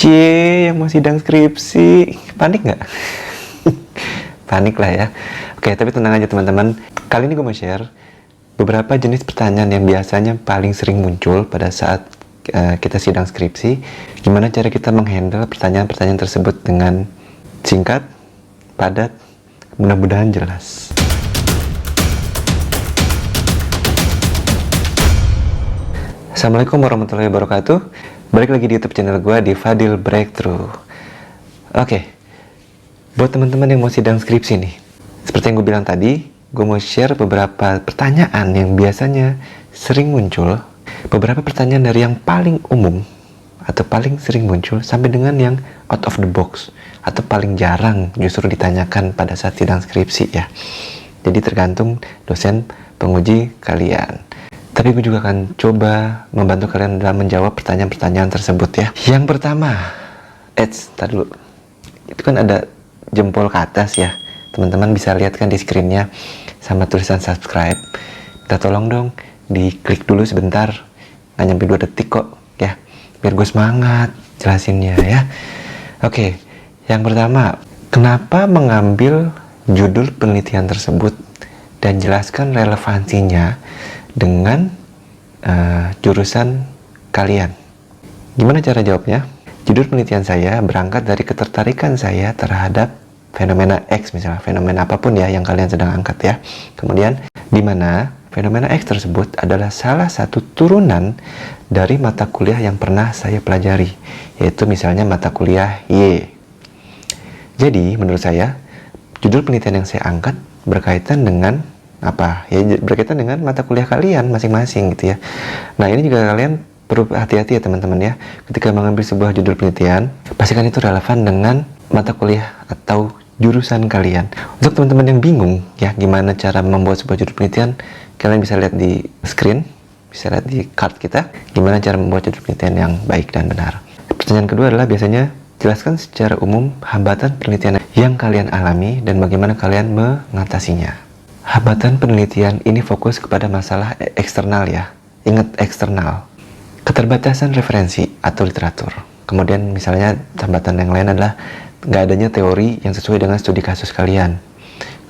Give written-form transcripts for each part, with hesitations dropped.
Cie, yang mau sidang skripsi, panik nggak? Panik lah ya. Oke, tapi tenang aja teman-teman. Kali ini gue mau share beberapa jenis pertanyaan yang biasanya paling sering muncul pada saat kita sidang skripsi. Gimana cara kita menghandle pertanyaan-pertanyaan tersebut dengan singkat, padat, mudah-mudahan jelas. Assalamualaikum warahmatullahi wabarakatuh. Balik lagi di YouTube channel gue di Fadil Breakthrough. Oke, buat teman-teman yang mau sidang skripsi nih, seperti yang gue bilang tadi, gue mau share beberapa pertanyaan yang biasanya sering muncul. Beberapa pertanyaan dari yang paling umum atau paling sering muncul sampai dengan yang out of the box atau paling jarang justru ditanyakan pada saat sidang skripsi ya. Jadi tergantung dosen penguji kalian. Tapi gue juga akan coba membantu kalian dalam menjawab pertanyaan-pertanyaan tersebut ya. Yang pertama, tar dulu. Itu kan ada jempol ke atas ya. Teman-teman bisa lihat kan di screen-nya sama tulisan subscribe. Kita tolong dong diklik dulu sebentar. Nggak nyampe 2 detik kok ya. Biar gue semangat jelasinnya ya. Oke, yang pertama, kenapa mengambil judul penelitian tersebut dan jelaskan relevansinya dengan jurusan kalian? Gimana cara jawabnya? Judul penelitian saya berangkat dari ketertarikan saya terhadap fenomena X, misalnya fenomena apapun ya yang kalian sedang angkat ya. Kemudian di mana fenomena X tersebut adalah salah satu turunan dari mata kuliah yang pernah saya pelajari, yaitu misalnya mata kuliah Y. Jadi menurut saya judul penelitian yang saya angkat berkaitan dengan apa ya, berkaitan dengan mata kuliah kalian masing-masing gitu ya. Nah ini juga kalian perlu hati-hati ya teman-teman ya, ketika mengambil sebuah judul penelitian pastikan itu relevan dengan mata kuliah atau jurusan kalian. Untuk teman-teman yang bingung ya gimana cara membuat sebuah judul penelitian, kalian bisa lihat di screen, bisa lihat di card kita gimana cara membuat judul penelitian yang baik dan benar. Pertanyaan kedua adalah biasanya jelaskan secara umum hambatan penelitian yang kalian alami dan bagaimana kalian mengatasinya. Hambatan penelitian ini fokus kepada masalah eksternal ya. Ingat eksternal. Keterbatasan referensi atau literatur. Kemudian misalnya hambatan yang lain adalah nggak adanya teori yang sesuai dengan studi kasus kalian.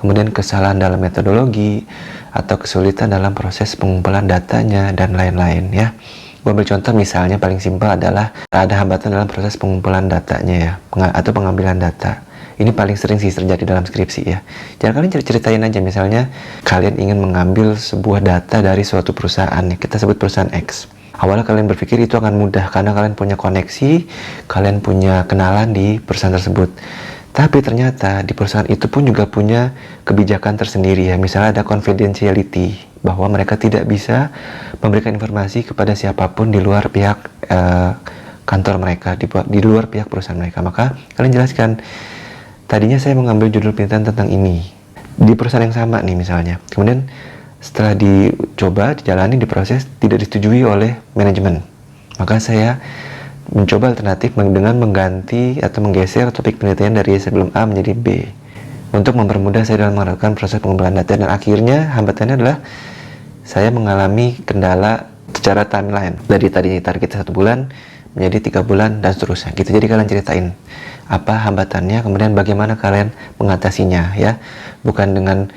Kemudian kesalahan dalam metodologi atau kesulitan dalam proses pengumpulan datanya dan lain-lain ya. Gue ambil contoh misalnya paling simpel adalah ada hambatan dalam proses pengumpulan datanya ya, atau pengambilan data. Ini paling sering sih terjadi dalam skripsi ya. Jangan kalian ceritain aja misalnya kalian ingin mengambil sebuah data dari suatu perusahaan ya. Kita sebut perusahaan X. Awalnya kalian berpikir itu akan mudah karena kalian punya koneksi, kalian punya kenalan di perusahaan tersebut. Tapi ternyata di perusahaan itu pun juga punya kebijakan tersendiri ya. Misalnya ada confidentiality, bahwa mereka tidak bisa memberikan informasi kepada siapapun di luar pihak kantor mereka, di luar pihak perusahaan mereka. Maka kalian jelaskan, tadinya saya mengambil judul penelitian tentang ini di perusahaan yang sama nih misalnya. Kemudian setelah dicoba, dijalani, diproses, tidak disetujui oleh manajemen. Maka saya mencoba alternatif dengan mengganti atau menggeser topik penelitian dari sebelum A menjadi B untuk mempermudah saya dalam melakukan proses pengumpulan data. Dan akhirnya hambatannya adalah saya mengalami kendala secara timeline. Dari tadi target 1 bulan menjadi 3 bulan dan seterusnya gitu. Jadi kalian ceritain apa hambatannya, kemudian bagaimana kalian mengatasinya ya. Bukan dengan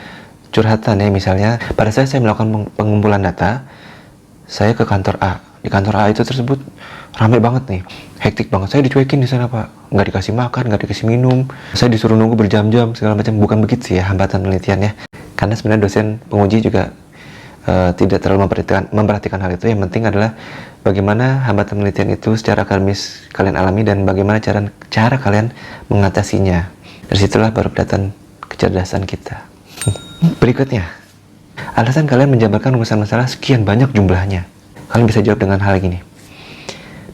curhatan ya. Misalnya pada saat saya melakukan pengumpulan data, saya ke kantor A. Di kantor A itu tersebut ramai banget nih, hektik banget. Saya dicuekin di sana pak, nggak dikasih makan, nggak dikasih minum, saya disuruh nunggu berjam-jam segala macam. Bukan begitu ya hambatan penelitian ya. Karena sebenarnya dosen penguji juga tidak terlalu memperhatikan hal itu. Yang penting adalah bagaimana hambatan penelitian itu secara akademis kalian alami dan bagaimana cara kalian mengatasinya. Dari situlah baru kelihatan kecerdasan kita. Berikutnya, alasan kalian menjabarkan rumusan masalah sekian banyak jumlahnya. Kalian bisa jawab dengan hal gini.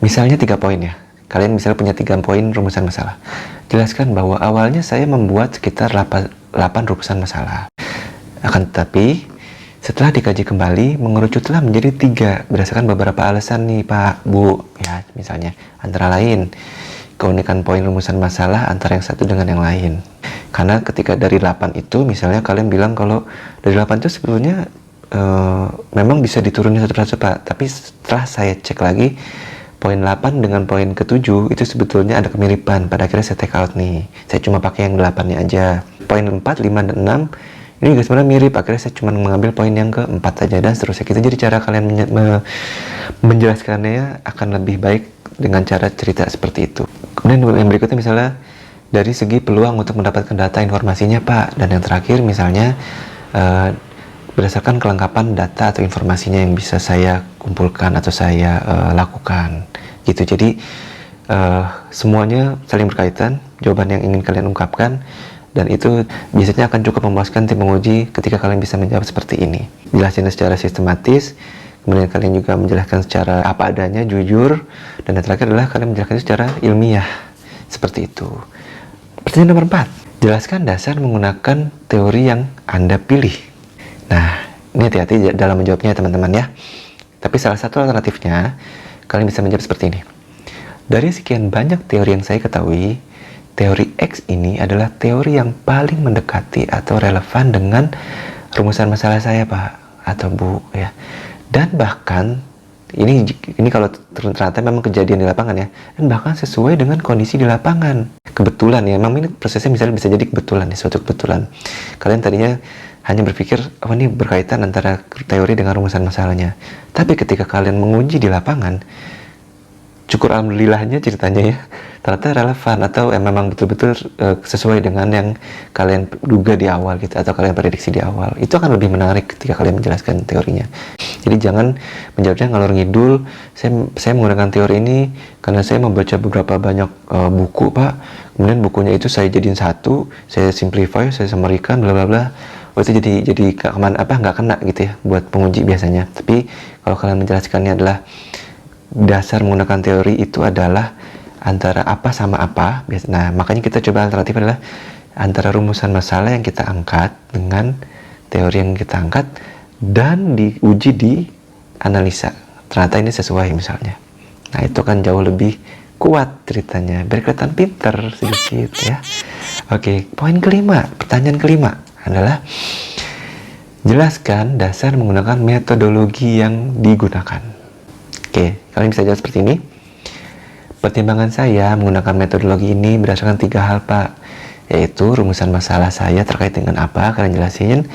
Misalnya 3 poin ya. Kalian misalnya punya 3 poin rumusan masalah. Jelaskan bahwa awalnya saya membuat sekitar 8 rumusan masalah. Akan tetapi setelah dikaji kembali, mengerucutlah menjadi 3 berdasarkan beberapa alasan nih Pak, Bu, ya misalnya. Antara lain, keunikan poin rumusan masalah antara yang satu dengan yang lain. Karena ketika dari 8 itu, misalnya kalian bilang kalau dari 8 itu sebetulnya memang bisa diturunin satu persatu Pak. Tapi setelah saya cek lagi, poin 8 dengan poin ke-7 itu sebetulnya ada kemiripan. Pada akhirnya saya take out nih. Saya cuma pakai yang 8-nya aja. Poin 4, 5, dan 6 ini juga sebenarnya mirip. Akhirnya saya cuma mengambil poin yang ke-4 saja dan seterusnya. Gitu. Jadi cara kalian menjelaskannya akan lebih baik dengan cara cerita seperti itu. Kemudian yang berikutnya misalnya dari segi peluang untuk mendapatkan data informasinya Pak. Dan yang terakhir misalnya berdasarkan kelengkapan data atau informasinya yang bisa saya kumpulkan atau saya lakukan gitu. Jadi semuanya saling berkaitan, jawaban yang ingin kalian ungkapkan, dan itu biasanya akan cukup memuaskan tim penguji ketika kalian bisa menjawab seperti ini. Jelasin secara sistematis, kemudian kalian juga menjelaskan secara apa adanya, jujur, dan yang terakhir adalah kalian menjelaskan secara ilmiah seperti itu. Pertanyaan nomor 4, jelaskan dasar menggunakan teori yang Anda pilih. Nah, ini hati-hati dalam menjawabnya teman-teman ya. Tapi salah satu alternatifnya, kalian bisa menjawab seperti ini. Dari sekian banyak teori yang saya ketahui, teori X ini adalah teori yang paling mendekati atau relevan dengan rumusan masalah saya, Pak atau Bu ya. Dan bahkan ini kalau ternyata memang kejadian di lapangan ya, dan bahkan sesuai dengan kondisi di lapangan. Kebetulan ya, memang ini prosesnya misalnya bisa jadi kebetulan ya, suatu kebetulan. Kalian tadinya hanya berpikir, oh ini berkaitan antara teori dengan rumusan masalahnya. Tapi ketika kalian menguji di lapangan, syukur alhamdulillahnya ceritanya ya, ternyata relevan atau memang betul-betul sesuai dengan yang kalian duga di awal gitu, atau kalian prediksi di awal. Itu akan lebih menarik ketika kalian menjelaskan teorinya. Jadi jangan menjawabnya ngalor ngidul, saya menggunakan teori ini karena saya membaca beberapa banyak buku Pak, kemudian bukunya itu saya jadiin satu, saya simplify, saya summary-kan, bla bla bla. Oh, itu jadi nggak kena gitu ya buat penguji biasanya. Tapi kalau kalian menjelaskannya adalah dasar menggunakan teori itu adalah antara apa sama apa. Nah, makanya kita coba alternatif adalah antara rumusan masalah yang kita angkat dengan teori yang kita angkat dan diuji di analisa. Ternyata ini sesuai misalnya. Nah, itu kan jauh lebih kuat ceritanya, biar kelihatan pinter sedikit ya. Oke, poin kelima, pertanyaan kelima adalah jelaskan dasar menggunakan metodologi yang digunakan. Oke, kalian bisa jawab seperti ini. Pertimbangan saya menggunakan metodologi ini berdasarkan 3 hal Pak, yaitu rumusan masalah saya terkait dengan apa, kalian jelasin,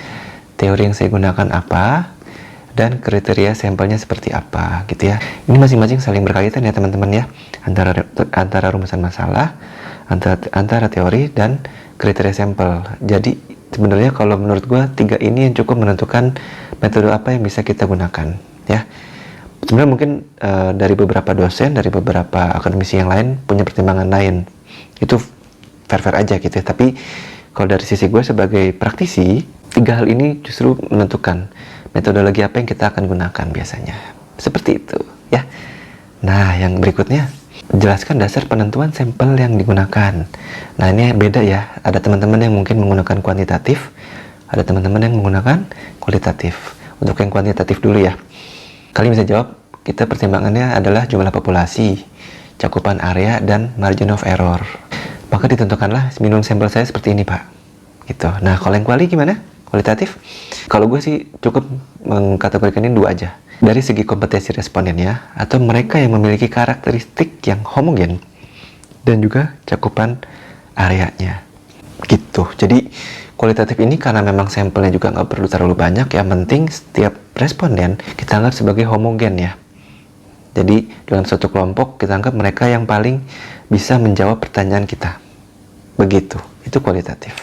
teori yang saya gunakan apa, dan kriteria sampelnya seperti apa gitu ya. Ini masing-masing saling berkaitan ya teman-teman ya, antara rumusan masalah, antara teori dan kriteria sampel. Jadi sebenarnya kalau menurut gue 3 ini yang cukup menentukan metode apa yang bisa kita gunakan ya. Sebenarnya mungkin dari beberapa dosen, dari beberapa akademisi yang lain punya pertimbangan lain, itu fair-fair aja gitu ya. Tapi kalau dari sisi gue sebagai praktisi, 3 hal ini justru menentukan metodologi apa yang kita akan gunakan biasanya. Seperti itu ya. Nah, yang berikutnya, jelaskan dasar penentuan sampel yang digunakan. Nah, ini beda ya. Ada teman-teman yang mungkin menggunakan kuantitatif, ada teman-teman yang menggunakan kualitatif. Untuk yang kuantitatif dulu ya. Kalian bisa jawab, kita pertimbangannya adalah jumlah populasi, cakupan area, dan margin of error. Maka ditentukanlah minimum sampel saya seperti ini Pak. Gitu. Nah, kalau yang kuali gimana? Kualitatif? Kalau gue sih cukup mengkategorikan ini 2 aja. Dari segi kompetensi respondennya, atau mereka yang memiliki karakteristik yang homogen, dan juga cakupan areanya. Gitu. Jadi kualitatif ini karena memang sampelnya juga nggak perlu terlalu banyak, yang penting setiap responden kita anggap sebagai homogen ya. Jadi dalam suatu kelompok kita anggap mereka yang paling bisa menjawab pertanyaan kita. Begitu, itu kualitatif.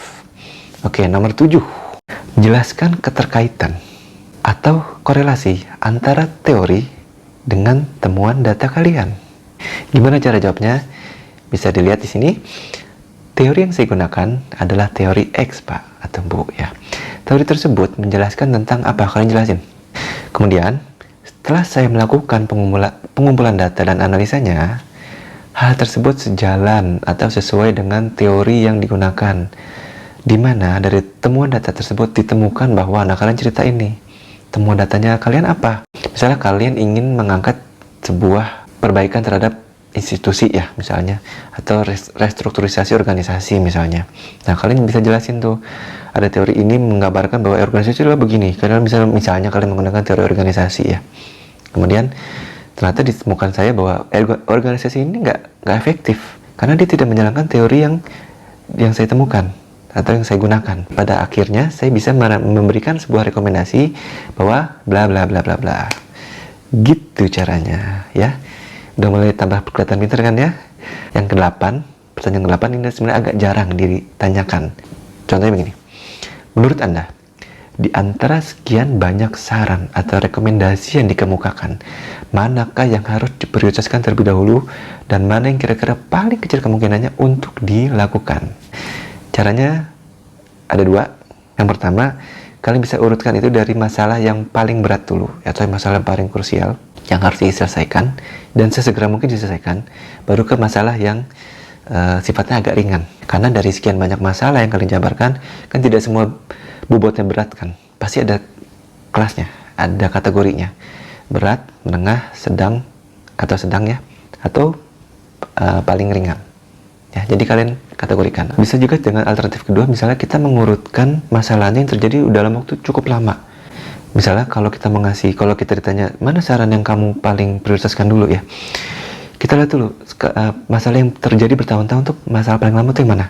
Oke, nomor 7. Jelaskan keterkaitan atau korelasi antara teori dengan temuan data kalian. Gimana cara jawabnya? Bisa dilihat di sini. Teori yang saya gunakan adalah teori X, Pak atau Bu ya. Teori tersebut menjelaskan tentang apa? Kalian jelasin. Kemudian, setelah saya melakukan pengumpulan data dan analisanya, hal tersebut sejalan atau sesuai dengan teori yang digunakan. Di mana dari temuan data tersebut ditemukan bahwa kalian cerita ini. Temuan datanya kalian apa? Misalnya kalian ingin mengangkat sebuah perbaikan terhadap institusi ya misalnya, atau restrukturisasi organisasi misalnya. Nah, kalian bisa jelasin tuh, ada teori ini menggambarkan bahwa organisasi adalah begini. Kalian misalnya kalian menggunakan teori organisasi ya. Kemudian ternyata ditemukan saya bahwa organisasi ini nggak efektif karena dia tidak menjalankan teori yang saya temukan atau yang saya gunakan. Pada akhirnya saya bisa memberikan sebuah rekomendasi bahwa bla bla bla bla bla. Gitu caranya ya. Udah mulai tambah kelihatan pintar kan ya. Yang ke-8, pertanyaan ke-8 ini sebenarnya agak jarang ditanyakan. Contohnya begini. Menurut Anda, di antara sekian banyak saran atau rekomendasi yang dikemukakan, manakah yang harus diprioritaskan terlebih dahulu dan mana yang kira-kira paling kecil kemungkinannya untuk dilakukan? Caranya ada 2. Yang pertama, kalian bisa urutkan itu dari masalah yang paling berat dulu, atau masalah yang paling krusial yang harus diselesaikan dan sesegera mungkin diselesaikan, baru ke masalah yang sifatnya agak ringan. Karena dari sekian banyak masalah yang kalian jabarkan, kan tidak semua bobotnya berat kan, pasti ada kelasnya, ada kategorinya, berat, menengah, sedang, atau sedang ya, atau paling ringan ya. Jadi kalian kategorikan. Bisa juga dengan alternatif kedua, misalnya kita mengurutkan masalahnya yang terjadi dalam waktu cukup lama. Misalnya kalau kita ditanya mana saran yang kamu paling prioritaskan dulu ya, kita lihat dulu masalah yang terjadi bertahun-tahun untuk masalah paling lama itu yang mana.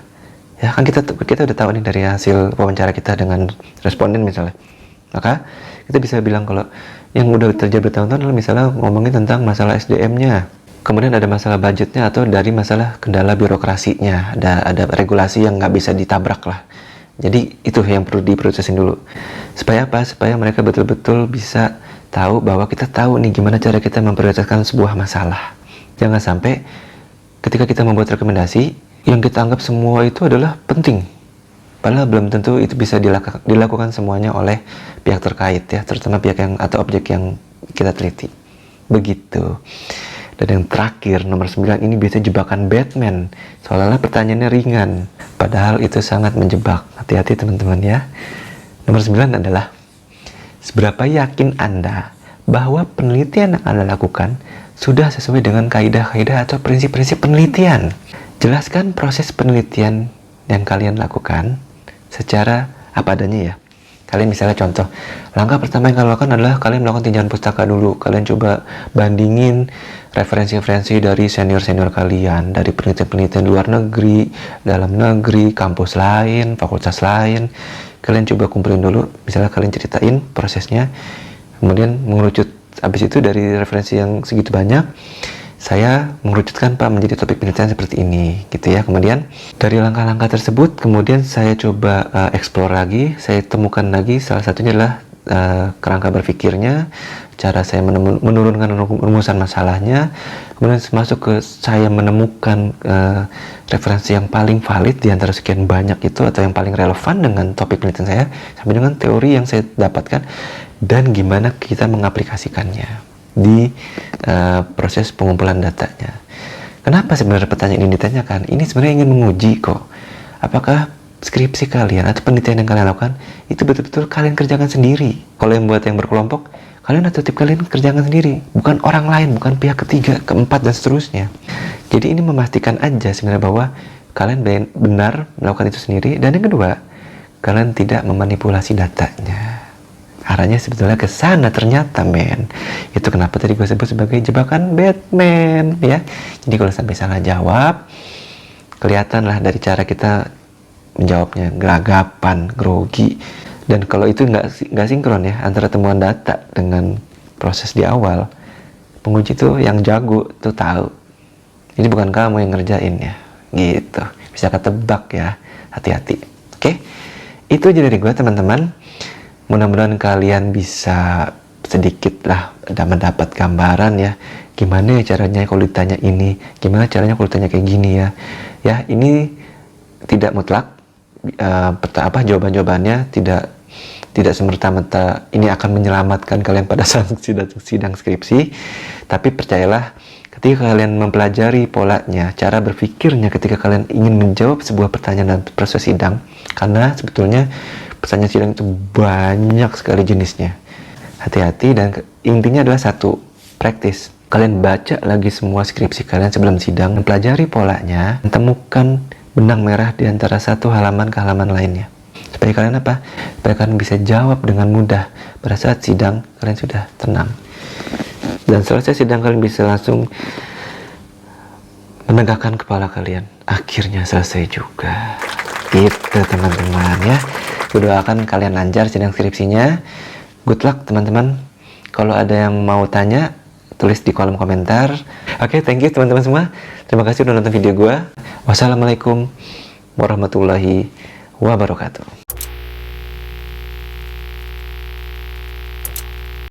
Ya kan kita udah tahu nih dari hasil wawancara kita dengan responden misalnya. Maka kita bisa bilang kalau yang udah terjadi bertahun-tahun adalah misalnya ngomongin tentang masalah SDM-nya. Kemudian ada masalah budgetnya atau dari masalah kendala birokrasinya. Ada regulasi yang nggak bisa ditabrak lah. Jadi itu yang perlu diprioritasin dulu. Supaya apa? Supaya mereka betul-betul bisa tahu bahwa kita tahu nih gimana cara kita memprioritaskan sebuah masalah. Jangan sampai ketika kita membuat rekomendasi, yang kita anggap semua itu adalah penting, padahal belum tentu itu bisa dilakukan semuanya oleh pihak terkait ya, terutama pihak yang atau objek yang kita teliti. Begitu. Dan yang terakhir, nomor 9 ini biasa jebakan Batman, seolah-olah pertanyaannya ringan, padahal itu sangat menjebak. Hati-hati teman-teman ya. Nomor 9 adalah, seberapa yakin Anda bahwa penelitian yang Anda lakukan sudah sesuai dengan kaidah-kaidah atau prinsip-prinsip penelitian? Jelaskan proses penelitian yang kalian lakukan secara apa adanya ya. Kalian misalnya contoh, langkah pertama yang kalian lakukan adalah kalian melakukan tinjauan pustaka dulu. Kalian coba bandingin referensi-referensi dari senior-senior kalian, dari penelitian-penelitian luar negeri, dalam negeri, kampus lain, fakultas lain. Kalian coba kumpulin dulu, misalnya kalian ceritain prosesnya, kemudian mengerucut. Habis itu dari referensi yang segitu banyak, saya mengerucutkan Pak menjadi topik penelitian seperti ini gitu ya. Kemudian dari langkah-langkah tersebut kemudian saya coba explore lagi, saya temukan lagi, salah satunya adalah kerangka berpikirnya, cara saya menurunkan rumusan masalahnya, kemudian masuk ke saya menemukan referensi yang paling valid di antara sekian banyak itu atau yang paling relevan dengan topik penelitian saya, sampai dengan teori yang saya dapatkan dan gimana kita mengaplikasikannya di proses pengumpulan datanya. Kenapa sebenarnya pertanyaan ini ditanyakan? Ini sebenarnya ingin menguji kok, apakah skripsi kalian atau penelitian yang kalian lakukan itu betul-betul kalian kerjakan sendiri. Kalau yang buat yang berkelompok, kalian atau tim kalian kerjakan sendiri, bukan orang lain, bukan pihak ketiga, keempat, dan seterusnya. Jadi ini memastikan aja sebenarnya bahwa kalian benar melakukan itu sendiri. Dan yang kedua, kalian tidak memanipulasi datanya. Arahnya sebetulnya ke sana ternyata, men. Itu kenapa tadi gue sebut sebagai jebakan Batman, ya. Jadi kalau sampai salah jawab, kelihatan lah dari cara kita menjawabnya, geragapan, grogi. Dan kalau itu nggak sinkron ya antara temuan data dengan proses di awal, penguji tuh yang jago tuh tahu. Ini bukan kamu yang ngerjain ya, gitu. Bisa ketebak ya, hati-hati. Oke, itu aja dari gue teman-teman. Mudah-mudahan kalian bisa sedikit lah mendapat gambaran ya, gimana ya caranya kalau ditanya ini, gimana caranya kalau ditanya kayak gini ya. Ya, ini tidak mutlak. Jawaban-jawabannya tidak semerta-merta ini akan menyelamatkan kalian pada saat sidang skripsi, tapi percayalah, ketika kalian mempelajari polanya, cara berpikirnya ketika kalian ingin menjawab sebuah pertanyaan dalam proses sidang, karena sebetulnya pertanyaan sidang itu banyak sekali jenisnya. Hati-hati, dan intinya adalah satu, praktis. Kalian baca lagi semua skripsi kalian sebelum sidang, pelajari polanya, temukan benang merah di antara satu halaman ke halaman lainnya. Supaya kalian apa? Supaya kalian bisa jawab dengan mudah pada saat sidang, kalian sudah tenang. Dan selesai sidang kalian bisa langsung menegakkan kepala kalian. Akhirnya selesai juga. Gitu teman-teman ya. Gue doakan kalian lancar sidang skripsinya. Good luck teman-teman. Kalau ada yang mau tanya, tulis di kolom komentar. Oke, thank you teman-teman semua. Terima kasih udah nonton video gue. Wassalamualaikum warahmatullahi wabarakatuh.